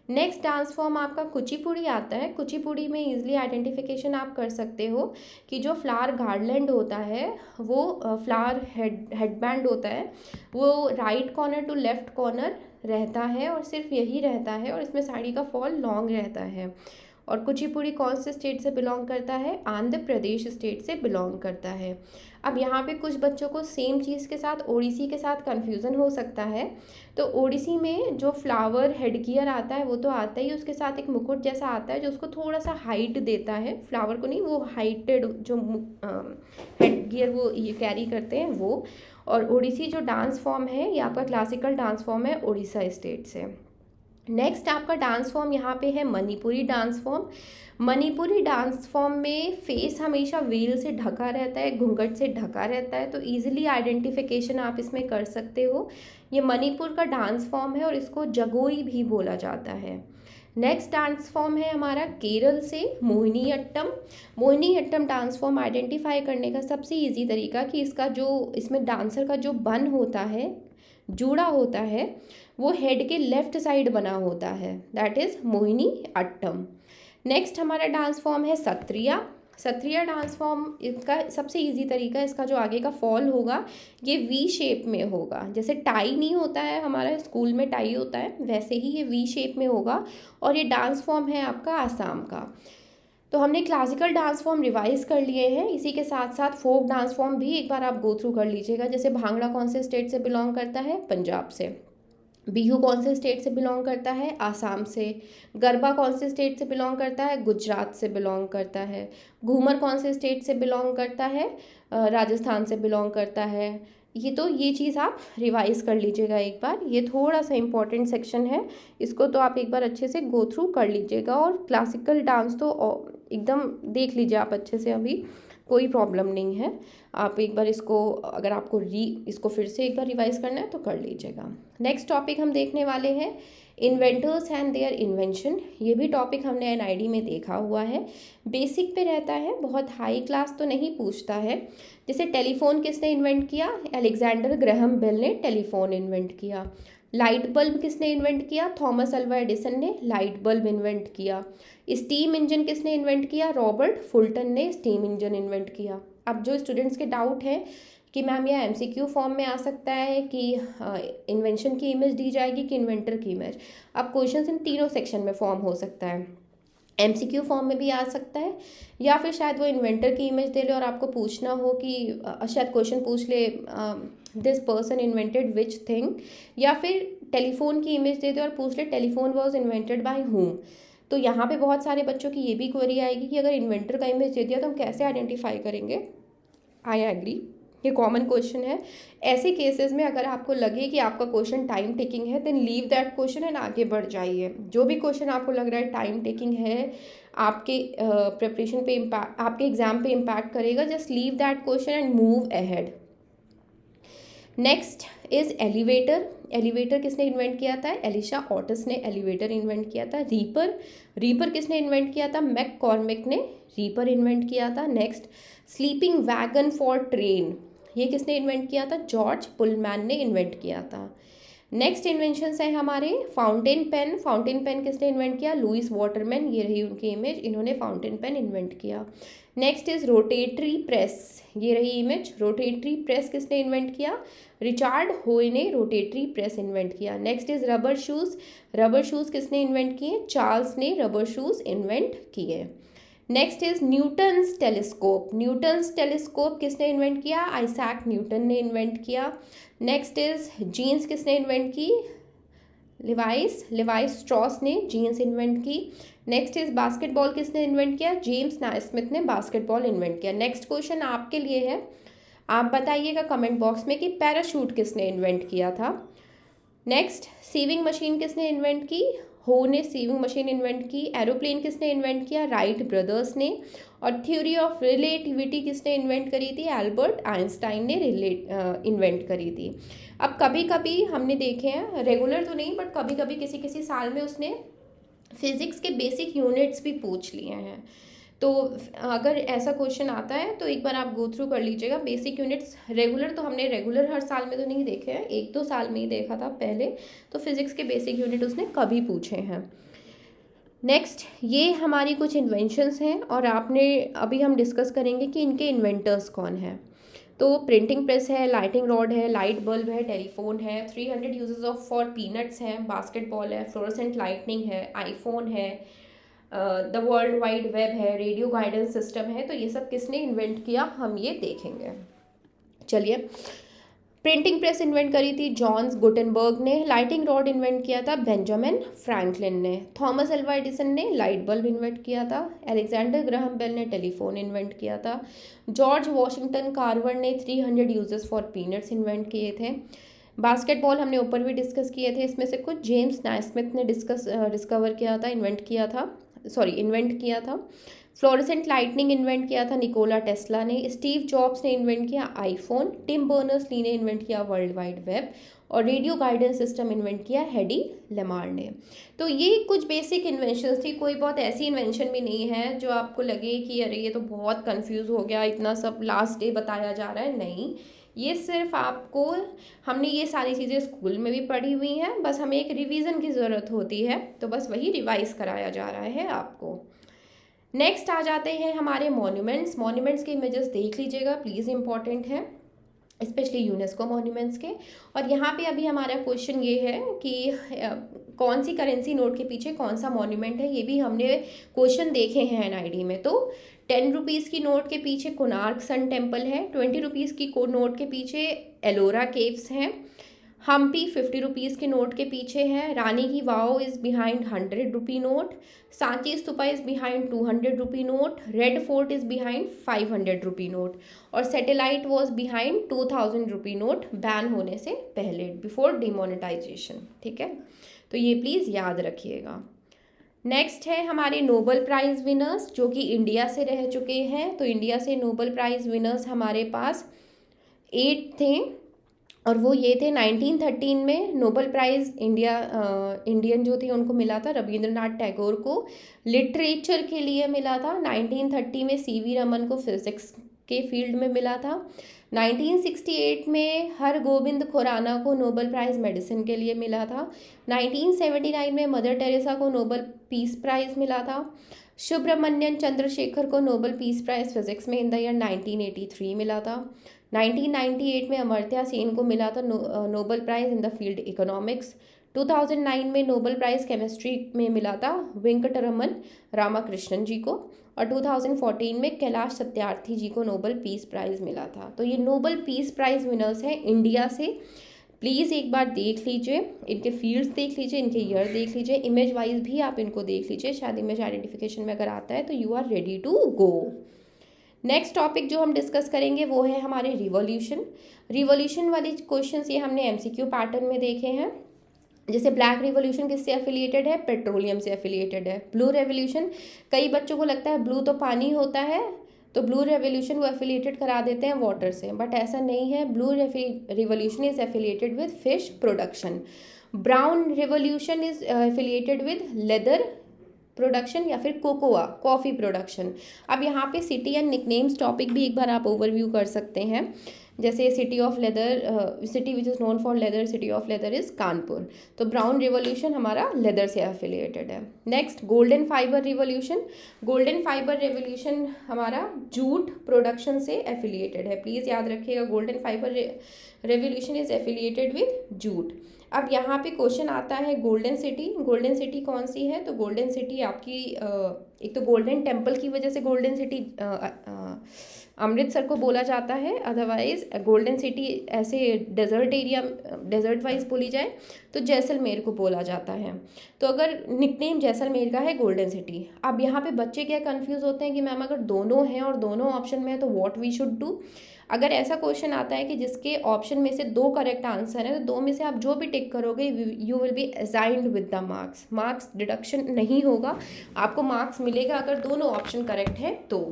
नेक्स्ट डांस फॉर्म आपका कुचिपुड़ी आता है। कुचिपुड़ी में इजीली आइडेंटिफिकेशन आप कर सकते हो कि जो फ्लावर गार्लैंड होता है वो फ्लावर हेडबैंड होता है वो right corner to left corner रहता है और सिर्फ यही रहता है, और इसमें साड़ी का फॉल लॉन्ग रहता है। और कुचिपुड़ी कौन से स्टेट से बिलोंग करता है? आंध्र प्रदेश स्टेट से बिलोंग करता है। अब यहाँ पे कुछ बच्चों को सेम चीज़ के साथ ओडिसी के साथ कन्फ्यूज़न हो सकता है। तो ओडिसी में जो फ्लावर हेड गियर आता है वो तो आता ही, उसके साथ एक मुकुट जैसा आता है जो उसको थोड़ा सा हाइट देता है, फ्लावर को नहीं, वो हाइटेड जो हेड गियर वो ये कैरी करते हैं वो। और ओडिसी जो डांस फॉर्म है ये आपका क्लासिकल डांस फॉर्म है उड़ीसा स्टेट से। नेक्स्ट आपका डांस फॉर्म यहाँ पे है Manipuri dance form. Manipuri dance form में फेस हमेशा वेल से ढका रहता है, घूंघट से ढका रहता है, तो इजीली आइडेंटिफिकेशन आप इसमें कर सकते हो। ये मणिपुर का डांस फॉर्म है और इसको जगोई भी बोला जाता है। नेक्स्ट डांस फॉर्म है हमारा केरल से Mohiniyattam. Mohiniyattam dance form identify करने का सबसे इजी तरीका कि इसका जो इसमें डांसर का जो बन होता है, जूड़ा होता है, वो हेड के लेफ्ट साइड बना होता है, दैट इज़ मोहिनीअट्टम। नेक्स्ट हमारा डांस फॉर्म है सत्रिया। सत्रिया डांस फॉर्म इसका सबसे इजी तरीका, इसका जो आगे का फॉल होगा ये वी शेप में होगा। जैसे टाई नहीं होता है हमारा स्कूल में टाई होता है, वैसे ही ये वी शेप में होगा। और ये डांस फॉर्म है आपका आसाम का। तो हमने क्लासिकल डांस फॉर्म रिवाइज कर लिए हैं, इसी के साथ साथ फोक डांस फॉर्म भी एक बार आप गो थ्रू कर लीजिएगा। जैसे भांगड़ा कौन से स्टेट से बिलोंग करता है? पंजाब से। बिहू कौन से स्टेट से बिलोंग करता है? आसाम से। गरबा कौन से स्टेट से बिलोंग करता है? गुजरात से बिलोंग करता है। घूमर कौन से स्टेट से बिलोंग करता है? राजस्थान से बिलोंग करता है। ये चीज़ आप रिवाइज कर लीजिएगा एक बार, ये थोड़ा सा इम्पॉर्टेंट सेक्शन है, इसको तो आप एक बार अच्छे से गो थ्रू कर लीजिएगा। और क्लासिकल डांस तो एकदम देख लीजिए आप अच्छे से, अभी कोई प्रॉब्लम नहीं है। आप एक बार इसको, अगर आपको इसको फिर से एक बार रिवाइज करना है तो कर लीजिएगा। नेक्स्ट टॉपिक हम देखने वाले हैं इन्वेंटर्स एंड देयर इन्वेंशन। ये भी टॉपिक हमने एनआईडी में देखा हुआ है, बेसिक पे रहता है, बहुत हाई क्लास तो नहीं पूछता है। जैसे टेलीफोन किसने इन्वेंट किया? अलेक्जेंडर ग्रैहम बेल ने टेलीफोन इन्वेंट किया। लाइट बल्ब किसने इन्वेंट किया? थॉमस अल्वा एडिसन ने लाइट बल्ब इन्वेंट किया। स्टीम इंजन किसने इन्वेंट किया? रॉबर्ट फुल्टन ने स्टीम इंजन इन्वेंट किया। अब जो स्टूडेंट्स के डाउट है कि मैम यह एमसीक्यू फॉर्म में आ सकता है कि इन्वेंशन की इमेज दी जाएगी कि इन्वेंटर की इमेज, अब क्वेश्चंस इन तीनों सेक्शन में फॉर्म हो सकता है। एमसीक्यू फॉर्म में भी आ सकता है, या फिर शायद वो इन्वेंटर की इमेज दे ले और आपको पूछना हो कि शायद क्वेश्चन पूछ ले this person invented which thing, या फिर टेलीफोन की इमेज दे दे और पूछ ले telephone was invented by whom. तो यहाँ पे बहुत सारे बच्चों की ये भी क्वेरी आएगी कि अगर इन्वेंटर का इमेज दे दिया तो हम कैसे आइडेंटिफाई करेंगे। आई एग्री, ये कॉमन क्वेश्चन है। ऐसे केसेस में अगर आपको लगे कि आपका क्वेश्चन टाइम टेकिंग है, then leave that question and आगे बढ़ जाइए। जो भी क्वेश्चन आपको लग रहा है टाइम टेकिंग है, आपके प्रिपरेशन पे इम्पैक्ट, आपके एग्जाम पे इम्पैक्ट करेगा, just leave that question and move ahead. Next is elevator. Elevator किसने इन्वेंट किया था? एलिशा ऑटिस ने एलिवेटर इन्वेंट किया था। रीपर, रीपर किसने इन्वेंट किया था? मैककॉर्मिक ने रीपर इन्वेंट किया था। Next, sleeping wagon for train, ये किसने इन्वेंट किया था? जॉर्ज पुलमैन ने इन्वेंट किया था। नेक्स्ट इन्वेंशंस हैं हमारे फाउंटेन पेन। फाउंटेन पेन किसने इन्वेंट किया? लुइस वाटरमैन, ये रही उनकी इमेज, इन्होंने फाउंटेन पेन इन्वेंट किया। नेक्स्ट इज रोटेटरी प्रेस, ये रही इमेज, रोटेटरी प्रेस किसने इन्वेंट किया? रिचार्ड होय ने रोटेटरी प्रेस इन्वेंट किया। Next is rubber shoes, rubber shoes किसने इन्वेंट किए? चार्ल्स ने रबर शूज़ इन्वेंट किए। Next is Newton's telescope, Newton's telescope किसने इन्वेंट किया? आइजैक न्यूटन ने इन्वेंट किया। नेक्स्ट इज जीन्स किसने इन्वेंट की? लिवाइस स्ट्रॉस ने जीन्स इन्वेंट की। नेक्स्ट इज बास्केटबॉल किसने इन्वेंट किया? जेम्स नाइस्मिथ ने बास्केटबॉल इन्वेंट किया। नेक्स्ट क्वेश्चन आपके लिए है, आप बताइएगा कमेंट बॉक्स में कि पैराशूट किसने इन्वेंट किया था। नेक्स्ट, सीविंग मशीन किसने इन्वेंट की? हो ने सीविंग मशीन इन्वेंट की। एरोप्लेन किसने इन्वेंट किया? राइट ब्रदर्स ने। और थ्योरी ऑफ रिलेटिविटी किसने इन्वेंट करी थी? एल्बर्ट आइंस्टाइन ने इन्वेंट करी थी। अब कभी कभी हमने देखे हैं, रेगुलर तो नहीं बट कभी कभी किसी किसी साल में उसने फिजिक्स के बेसिक यूनिट्स भी पूछ लिए हैं। तो अगर ऐसा क्वेश्चन आता है तो एक बार आप गो थ्रू कर लीजिएगा बेसिक यूनिट्स। रेगुलर तो हमने रेगुलर हर साल में तो नहीं देखे हैं, 1-2 साल में ही देखा था पहले, तो फिजिक्स के बेसिक यूनिट उसने कभी पूछे हैं। नेक्स्ट, ये हमारी कुछ इन्वेंशंस हैं और आपने अभी हम डिस्कस करेंगे कि इनके इन्वेंटर्स कौन हैं। तो प्रिंटिंग प्रेस है, लाइटिंग रॉड है, लाइट बल्ब है, टेलीफोन है, 300 यूजेस ऑफ फॉर पीनट्स हैं, बास्केटबॉल है, फ्लोरोसेंट लाइटनिंग है, आईफोन है, द वर्ल्ड वाइड वेब है, रेडियो गाइडेंस सिस्टम है। तो ये सब किसने इन्वेंट किया हम ये देखेंगे। चलिए, प्रिंटिंग प्रेस इन्वेंट करी थी जॉन्स गुटेनबर्ग ने। लाइटिंग रॉड इन्वेंट किया था बेंजामिन फ्रैंकलिन ने। थॉमस एल्वा एडिसन ने लाइट बल्ब इन्वेंट किया था। अलेक्जेंडर ग्राहम बेल ने टेलीफोन इन्वेंट किया था। जॉर्ज वॉशिंगटन कार्वर ने 300 यूजेस फॉर पीनट्स इन्वेंट किए थे। बास्केटबॉल हमने ऊपर भी डिस्कस किए थे, इसमें से कुछ जेम्स नाइस्मिथ ने डिस्कवर किया था, इन्वेंट किया था। फ्लोरेसेंट लाइटनिंग इन्वेंट किया था निकोला टेस्ला ने। स्टीव जॉब्स ने इन्वेंट किया आईफोन। टिम बर्नर्स ली ने इन्वेंट किया वर्ल्ड वाइड वेब। और रेडियो गाइडेंस सिस्टम इन्वेंट किया हेडी लेमार ने। तो ये कुछ बेसिक इन्वेंशंस थी, कोई बहुत ऐसी इन्वेंशन भी नहीं है जो आपको लगे कि अरे ये तो बहुत कंफ्यूज हो गया, इतना सब लास्ट डे बताया जा रहा है। नहीं, ये सिर्फ आपको, हमने ये सारी चीज़ें स्कूल में भी पढ़ी हुई हैं, बस हमें एक रिवीजन की ज़रूरत होती है, तो बस वही रिवाइज कराया जा रहा है आपको। नेक्स्ट आ जाते हैं हमारे मॉन्यूमेंट्स। मॉन्यूमेंट्स के इमेजेस देख लीजिएगा प्लीज़, इंपॉर्टेंट है, स्पेशली यूनेस्को मॉन्यूमेंट्स के। और यहाँ पे अभी हमारा क्वेश्चन ये है कि कौन सी करेंसी नोट के पीछे कौन सा मॉन्यूमेंट है, ये भी हमने क्वेश्चन देखे हैं एनआईडी में। तो 10 रुपीज़ की नोट के पीछे कोणार्क सन टेम्पल है। 20 रुपीज़ की नोट के पीछे एलोरा केव्स हैं। हम्पी 50 रुपीज़ के नोट के पीछे है। Rani ki Vav is behind 100 rupee note. Sanchi Stupa is behind 200 rupee note. Red fort is behind 500 rupee note. और satellite was behind 2000 rupee note ban होने से पहले, बिफोर डिमोनेटाइजेशन। ठीक है, तो ये प्लीज़ याद रखिएगा। नेक्स्ट है हमारे नोबल प्राइज़ विनर्स जो कि इंडिया से रह चुके हैं। तो इंडिया से नोबल प्राइज़ विनर्स हमारे पास 8 थे और वो ये थे 1913 में नोबल प्राइज़ इंडियन जो थे उनको मिला था। रविंद्रनाथ टैगोर को लिटरेचर के लिए मिला था। 1930 में सीवी रमन को फिजिक्स के फील्ड में मिला था। 1968 में हरगोबिंद खुराना को नोबल प्राइज़ मेडिसिन के लिए मिला था। 1979 में मदर टेरेसा को नोबल पीस प्राइज़ मिला था। सुब्रमण्यन चंद्रशेखर को नोबल पीस प्राइज़ फिजिक्स में इन द ईयर 1983 मिला था। 1998 में अमर्त्य सेन को मिला था Nobel prize in the field economics. 2009 में नोबल प्राइज़ केमिस्ट्री में मिला था वेंकटरमन रामाकृष्णन जी को। और 2014 में कैलाश सत्यार्थी जी को नोबल पीस प्राइज़ मिला था। तो ये नोबल पीस प्राइज़ विनर्स हैं इंडिया से। प्लीज़ एक बार देख लीजिए, इनके फील्ड्स देख लीजिए, इनके ईयर देख लीजिए, इमेज वाइज भी आप इनको देख लीजिए, शायद इमेज आइडेंटिफिकेशन में अगर आता है तो you are ready to go. Next topic जो हम डिस्कस करेंगे वो है हमारे रिवॉल्यूशन। रिवॉल्यूशन वाले क्वेश्चंस ये हमने एमसीक्यू पैटर्न में देखे हैं। जैसे ब्लैक रिवॉल्यूशन किससे एफिलिएटेड है, पेट्रोलियम से एफिलिएटेड है। ब्लू रेवोल्यूशन, कई बच्चों को लगता है ब्लू तो पानी होता है, तो ब्लू रेवोल्यूशन वो एफिलिएटेड करा देते हैं वाटर से, बट ऐसा नहीं है। Blue revolution is affiliated with fish production. Brown revolution is affiliated with leather production या फिर कोकोआ कॉफ़ी प्रोडक्शन। अब यहाँ पे सिटी एंड निकनेम्स टॉपिक भी एक बार आप ओवरव्यू कर सकते हैं। जैसे city of leather, city which is known for leather, city of leather is Kanpur. तो ब्राउन रिवॉल्यूशन हमारा लेदर से एफिलिएटेड है। Next golden fibre revolution. Golden fibre revolution हमारा जूट प्रोडक्शन से एफिलिएटेड है। प्लीज़ याद रखिएगा, golden fibre revolution is affiliated with jute. अब यहाँ पे क्वेश्चन आता है गोल्डन सिटी। गोल्डन सिटी कौन सी है? तो गोल्डन सिटी आपकी एक तो गोल्डन टेम्पल की वजह से गोल्डन सिटी अमृतसर को बोला जाता है। अदरवाइज गोल्डन सिटी ऐसे डेजर्ट एरिया, डेजर्ट वाइज बोली जाए तो जैसलमेर को बोला जाता है। तो अगर निकनेम जैसलमेर का है गोल्डन सिटी। अब यहाँ पे बच्चे क्या कंफ्यूज होते हैं कि मैम अगर दोनों हैं और दोनों ऑप्शन में है तो व्हाट वी शुड डू। अगर ऐसा क्वेश्चन आता है कि जिसके ऑप्शन में से 2 करेक्ट आंसर है तो 2 में से आप जो भी टिक करोगे you will be assigned with the marks. Marks deduction नहीं होगा, आपको मार्क्स मिलेगा अगर दोनों ऑप्शन करेक्ट है तो।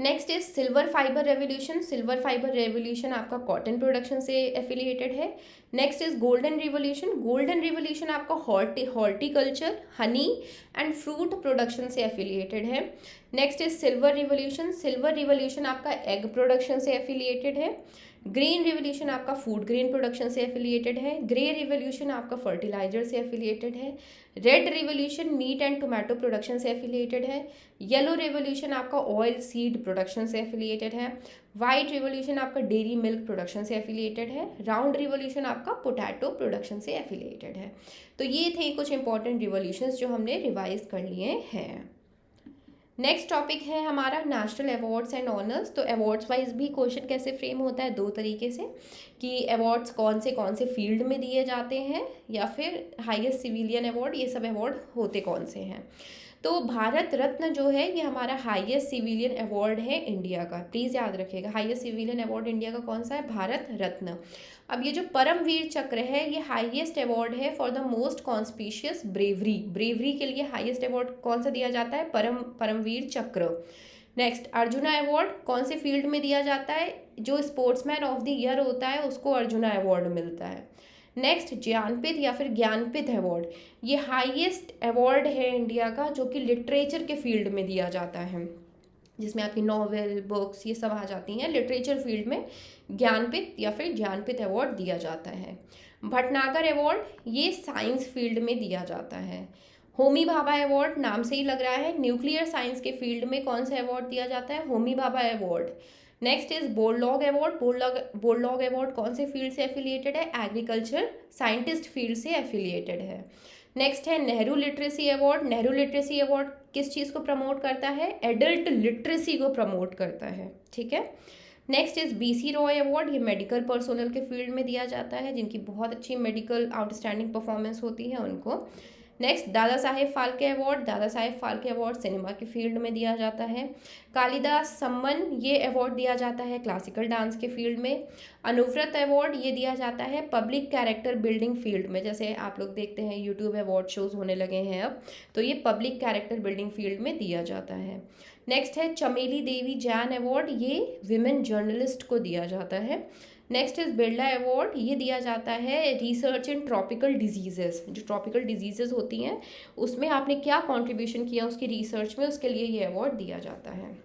Next is silver fibre revolution. Silver fibre revolution आपका कॉटन प्रोडक्शन से एफिलिएटेड है। Next is golden revolution. Golden revolution आपका horticulture, honey and fruit production से एफिलिएटेड है। Next is silver revolution. Silver revolution आपका egg production से affiliated है। Green revolution आपका फूड ग्रेन प्रोडक्शन से एफिलिएटेड है। ग्रे रिवोल्यूशन आपका फर्टिलाइजर से एफिलिएटेड है। Red revolution meat and tomato production से एफिलिएटेड है। येलो रिवोल्यूशन आपका ऑयल सीड प्रोडक्शन से एफिलिएटेड है। वाइट रिवोल्यूशन आपका डेयरी मिल्क प्रोडक्शन से एफिलिएटेड है। राउंड रिवोल्यूशन आपका पोटैटो प्रोडक्शन से एफिलिएटेड है। तो ये थे कुछ इंपॉर्टेंट रिवोल्यूशंस जो हमने रिवाइज कर लिए हैं। नेक्स्ट टॉपिक है हमारा नेशनल अवार्ड्स एंड ऑनर्स। तो अवार्ड्स वाइज भी क्वेश्चन कैसे फ्रेम होता है 2 तरीके से, कि अवार्ड्स कौन से फील्ड में दिए जाते हैं या फिर हाईएस्ट सिविलियन अवार्ड, ये सब अवार्ड होते कौन से हैं। तो भारत रत्न जो है ये हमारा हाईएस्ट सिविलियन अवार्ड है इंडिया का। प्लीज़ याद रखिएगा, हाईएस्ट सिविलियन अवार्ड इंडिया का कौन सा है? भारत रत्न। अब ये जो परमवीर चक्र है ये हाईएस्ट अवार्ड है for the most conspicuous bravery. Bravery के लिए हाईएस्ट अवार्ड कौन सा दिया जाता है? परमवीर चक्र। नेक्स्ट अर्जुना अवार्ड कौन से फील्ड में दिया जाता है? जो स्पोर्ट्समैन ऑफ द ईयर होता है उसको अर्जुना अवार्ड मिलता है। नेक्स्ट ज्ञानपीठ या फिर ज्ञानपीठ अवार्ड, ये हाईएस्ट अवार्ड है इंडिया का जो कि लिटरेचर के फील्ड में दिया जाता है, जिसमें आपकी नॉवेल बुक्स ये सब आ जाती हैं। लिटरेचर फील्ड में ज्ञानपीठ या फिर ज्ञानपीठ अवार्ड दिया जाता है। भटनागर अवार्ड ये साइंस फील्ड में दिया जाता है। होमी भाभा अवार्ड नाम से ही लग रहा है, न्यूक्लियर साइंस के फील्ड में कौन सा अवार्ड दिया जाता है? Homi Bhabha award. Next is Borlaug award. Borlaug award कौन से फील्ड से एफिलिएटेड है? एग्रीकल्चर साइंटिस्ट फील्ड से एफिलिएटेड है। नेक्स्ट है Nehru literacy award. Nehru literacy award किस चीज़ को प्रमोट करता है? एडल्ट लिटरेसी को प्रमोट करता है, ठीक है। Next is BC Roy award, ये मेडिकल पर्सोनल के फील्ड में दिया जाता है जिनकी बहुत अच्छी मेडिकल आउटस्टैंडिंग परफॉर्मेंस होती है उनको। Next Dada Saheb Phalke award. Dada Saheb Phalke award cinema की फील्ड में दिया जाता है। कालिदास सम्मन ये अवार्ड दिया जाता है क्लासिकल डांस के फील्ड में। अनुव्रत अवार्ड ये दिया जाता है पब्लिक कैरेक्टर बिल्डिंग फील्ड में। जैसे आप लोग देखते हैं यूट्यूब अवार्ड शोज होने लगे हैं अब, तो ये पब्लिक कैरेक्टर बिल्डिंग फील्ड में दिया जाता है। नेक्स्ट है चमेली देवी जैन अवार्ड, ये विमेन जर्नलिस्ट को दिया जाता है। नेक्स्ट इज बिरला अवार्ड, ये दिया जाता है रिसर्च इन ट्रॉपिकल डिजीजेस। जो ट्रॉपिकल डिजीजेस होती हैं उसमें आपने क्या कंट्रीब्यूशन किया उसकी रिसर्च में, उसके लिए ये अवार्ड दिया जाता है।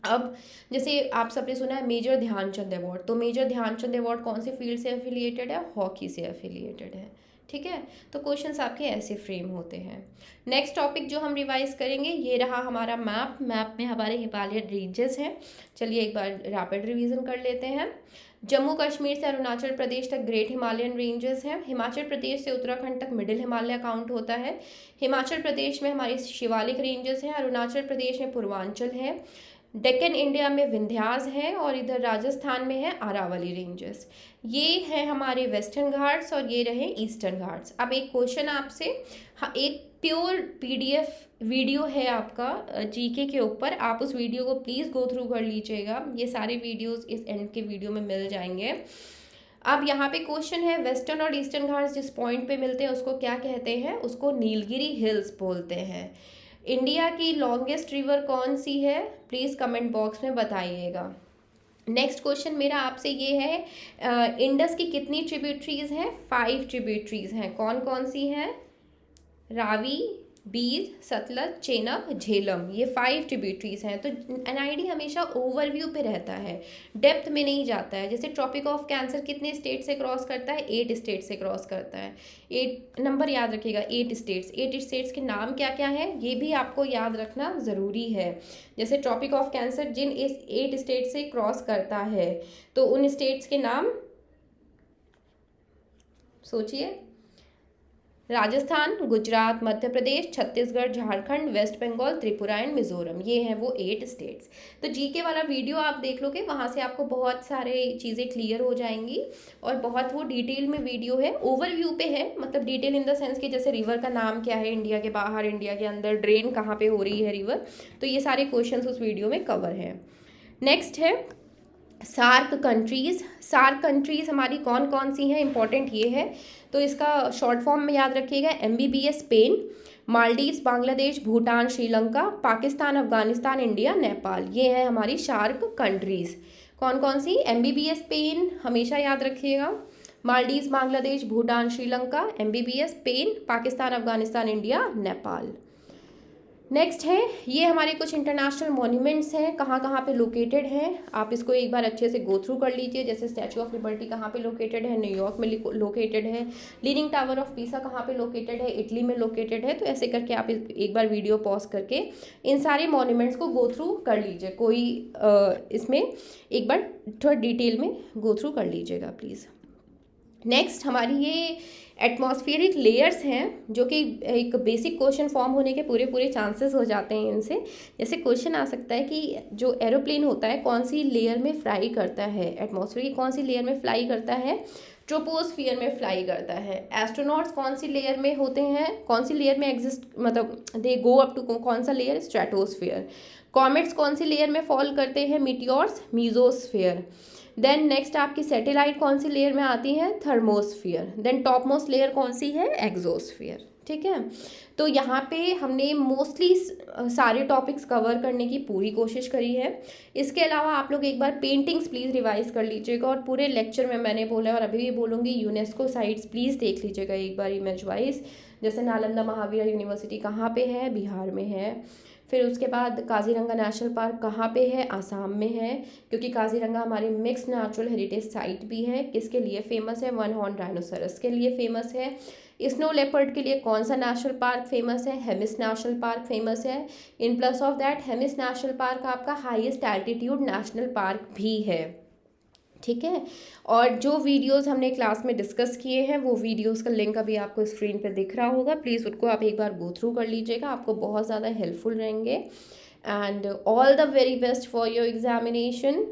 अब जैसे आप सबने सुना है मेजर ध्यानचंद अवार्ड, तो मेजर ध्यानचंद अवार्ड कौन से फील्ड से एफिलिएटेड है? हॉकी से एफिलिएटेड है, ठीक है। तो क्वेश्चंस आपके ऐसे फ्रेम होते हैं। नेक्स्ट टॉपिक जो हम रिवाइज करेंगे ये रहा हमारा मैप। मैप में हमारे हिमालयन रेंजेस हैं। चलिए एक बार रैपिड रिवीजन कर लेते हैं। जम्मू कश्मीर से अरुणाचल प्रदेश तक ग्रेट हिमालयन रेंजेस हैं। हिमाचल प्रदेश से उत्तराखंड तक मिडिल हिमालय काउंट होता है। हिमाचल प्रदेश में हमारी शिवालिक रेंजेस हैं। अरुणाचल प्रदेश में पूर्वांचल है। डेक्कन इंडिया में विंध्यास है और इधर राजस्थान में है अरावली रेंजेस। ये है हमारे वेस्टर्न घाट्स और ये रहे ईस्टर्न घाट्स। अब एक क्वेश्चन आपसे, हाँ, एक प्योर पीडीएफ वीडियो है आपका जीके के ऊपर, आप उस वीडियो को प्लीज़ गो थ्रू कर लीजिएगा। ये सारे वीडियोस इस एंड के वीडियो में मिल जाएंगे। अब यहाँ पे क्वेश्चन है, वेस्टर्न और ईस्टर्न घाट्स जिस पॉइंट पे मिलते हैं उसको क्या कहते हैं? उसको नीलगिरी हिल्स बोलते हैं। इंडिया की लॉन्गेस्ट रिवर कौन सी है? प्लीज़ कमेंट बॉक्स में बताइएगा। नेक्स्ट क्वेश्चन मेरा आपसे ये है, इंडस की कितनी ट्रिब्यूटरीज हैं? 5 ट्रिब्यूटरीज हैं। कौन कौन सी हैं? रावी, बीर, सतलज, चेनाब, झेलम, ये 5 ट्रिब्यूटरीज हैं। तो एनआईडी हमेशा ओवरव्यू पे रहता है, डेप्थ में नहीं जाता है। जैसे ट्रॉपिक ऑफ कैंसर कितने स्टेट से क्रॉस करता है? 8 स्टेट से क्रॉस करता है। 8 नंबर याद रखिएगा, 8 स्टेट्स। 8 स्टेट्स के नाम क्या क्या है ये भी आपको याद रखना ज़रूरी है। जैसे ट्रॉपिक ऑफ कैंसर जिन इस 8 स्टेट से क्रॉस करता है तो उन स्टेट्स के नाम सोचिए। राजस्थान, गुजरात, मध्य प्रदेश, छत्तीसगढ़, झारखंड, वेस्ट बंगाल, त्रिपुरा एंड मिजोरम, ये हैं वो 8 स्टेट्स। तो जीके वाला वीडियो आप देख लोगे, वहाँ से आपको बहुत सारे चीज़ें क्लियर हो जाएंगी और बहुत वो डिटेल में वीडियो है, ओवरव्यू पे है। मतलब डिटेल इन द सेंस कि जैसे रिवर का नाम क्या है इंडिया के बाहर, इंडिया के अंदर ड्रेन कहाँ पे हो रही है रिवर, तो ये सारे क्वेश्चन उस वीडियो में कवर हैं। नेक्स्ट है सार्क कंट्रीज़। सार्क कंट्रीज़ हमारी कौन कौन सी हैं, इंपॉर्टेंट ये है। तो इसका शॉर्ट फॉर्म में याद रखिएगा, MBBS Spain, Maldives, Bangladesh, Bhutan, Sri Lanka, Pakistan, Afghanistan, India, Nepal, ये है हमारी सार्क कंट्रीज़। कौन कौन सी? MBBS स्पेन हमेशा याद रखिएगा, Maldives, Bangladesh, Bhutan, Sri Lanka, MBBS Spain, Pakistan, Afghanistan, India, Nepal. Next है, ये हमारे कुछ इंटरनेशनल मॉन्यूमेंट्स हैं, कहाँ कहाँ पे लोकेटेड हैं, आप इसको एक बार अच्छे से गो थ्रू कर लीजिए। जैसे स्टैचू ऑफ लिबर्टी कहाँ पे लोकेटेड है? न्यूयॉर्क में लोकेटेड है। लीनिंग टावर ऑफ पीसा कहाँ पे लोकेटेड है? इटली में लोकेटेड है। तो ऐसे करके आप एक बार वीडियो पॉज करके इन सारे मॉन्यूमेंट्स को गो थ्रू कर लीजिए। कोई इसमें एक बार थोड़ा डिटेल में गो थ्रू कर लीजिएगा प्लीज़। नेक्स्ट हमारी ये एटमॉस्फेरिक लेयर्स हैं, जो कि एक बेसिक क्वेश्चन फॉर्म होने के पूरे चांसेस हो जाते हैं इनसे। जैसे क्वेश्चन आ सकता है कि जो एरोप्लेन होता है कौन सी लेयर में फ्लाई करता है? एटमॉस्फेयर की कौन सी लेयर में फ्लाई करता है? ट्रोपोस्फियर में फ्लाई करता है। एस्ट्रोनॉट्स कौन सी लेयर में होते हैं, कौन सी लेयर में एग्जिस्ट, मतलब दे गो अप टू कौन सा लेयर? स्ट्रेटोस्फियर। कॉमेट्स कौन सी लेयर में फॉल करते हैं? Meteors, mesosphere. देन नेक्स्ट आपकी सैटेलाइट कौन सी लेयर में आती है? Thermosphere. Then top most layer कौन सी है? एक्सोस्फियर। ठीक है, तो यहाँ पे हमने मोस्टली सारे टॉपिक्स कवर करने की पूरी कोशिश करी है। इसके अलावा आप लोग एक बार पेंटिंग्स प्लीज़ रिवाइज कर लीजिएगा और पूरे लेक्चर में मैंने बोला और अभी भी बोलूँगी, यूनेस्को साइट्स प्लीज़ देख लीजिएगा एक बार इमेज वाइज। जैसे नालंदा महावीर यूनिवर्सिटी कहाँ पे है? बिहार में है। फिर उसके बाद काजीरंगा नेशनल पार्क कहाँ पे है? आसाम में है, क्योंकि काजीरंगा हमारी मिक्स नेचुरल हेरिटेज साइट भी है। किसके लिए फेमस है? वन हॉर्न राइनोसरस के लिए फेमस है। स्नो लेपर्ड के लिए कौन सा नेशनल पार्क फेमस है? हेमिस नेशनल पार्क फेमस है। In plus of that Hemis national park आपका हाईएस्ट एल्टीट्यूड नेशनल पार्क भी है। ठीक है, और जो वीडियोस हमने क्लास में डिस्कस किए हैं वो वीडियोस का लिंक अभी आपको स्क्रीन पे दिख रहा होगा, प्लीज़ उनको आप एक बार गो थ्रू कर लीजिएगा, आपको बहुत ज़्यादा हेल्पफुल रहेंगे। And all the very best for your examination.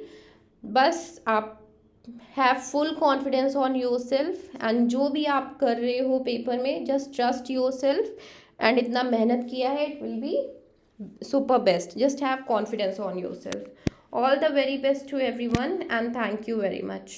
बस आप have full confidence on your self, and जो भी आप कर रहे हो पेपर में just trust your self, and इतना मेहनत किया है, it will be super best. Just have confidence on your self. All the very best to everyone and thank you very much.